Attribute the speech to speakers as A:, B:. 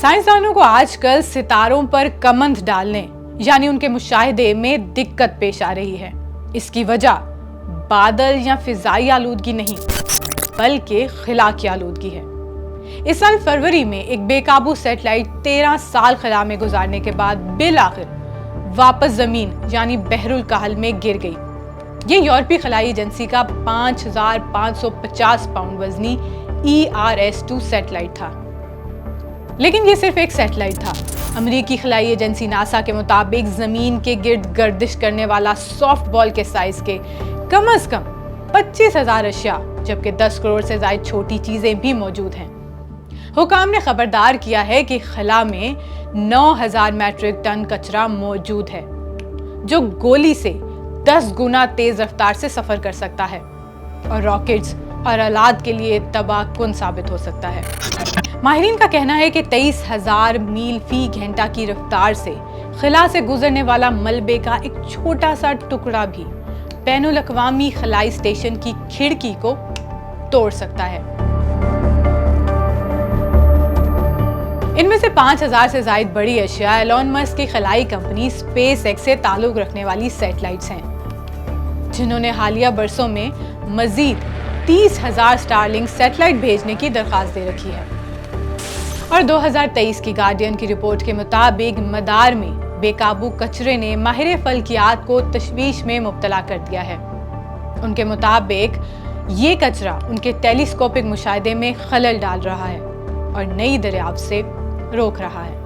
A: साइंसदानों को आजकल सितारों पर कमंद डालने यानी उनके मुशाहिदे में दिक्कत पेश आ रही है। इसकी वजह बादल या फिजाई आलूदगी नहीं बल्कि खिला की आलूदगी है। इस साल फरवरी में एक बेकाबू सैटेलाइट 13 साल खला में गुजारने के बाद बिल आखिर वापस जमीन यानी बहरुल कहल में गिर गई। ये यूरोपीय खलाई एजेंसी का 5,550 पाउंड वजनी ERS-2 सैटेलाइट था। लेकिन ये सिर्फ एक सैटेलाइट था। अमेरिकी खलाई एजेंसी नासा के मुताबिक जमीन के गिर्द गर्दिश करने वाला सॉफ्ट बॉल के साइज के कम से कम 25,000 अशिया जबकि 10 करोड़ से ज्यादा छोटी चीजें भी मौजूद हैं। हुकाम ने खबरदार किया है कि खला में 9,000 मैट्रिक टन कचरा मौजूद है जो गोली से 10 गुना तेज रफ्तार से सफर कर सकता है और रॉकेट्स और औलाद के लिए तबाहकुन साबित हो सकता है। माहिरीन का कहना है कि 23,000 मील फी घंटा की रफ्तार से खला से गुजरने वाला मलबे का एक छोटा सा टुकड़ा भी बैनुल अक़वामी खलाई स्टेशन की खिड़की को तोड़ सकता है। इनमें से 5,000 से ज्यादा बड़ी अशिया एलोन मस्क की खलाई कंपनी स्पेस एक्स से ताल्लुक रखने वाली सैटेलाइट्स हैं, जिन्होंने हालिया बरसों में मजीद 30,000 स्टारलिंक सैटेलाइट भेजने की दरखास्त दे रखी है। और 2023 की गार्डियन की रिपोर्ट के मुताबिक मदार में बेकाबू कचरे ने माहिर फल्कियात को तशवीश में मुब्तला कर दिया है। उनके मुताबिक ये कचरा उनके टेलीस्कोपिक मुशाहिदे में खलल डाल रहा है और नई दरियाफ्त से रोक रहा है।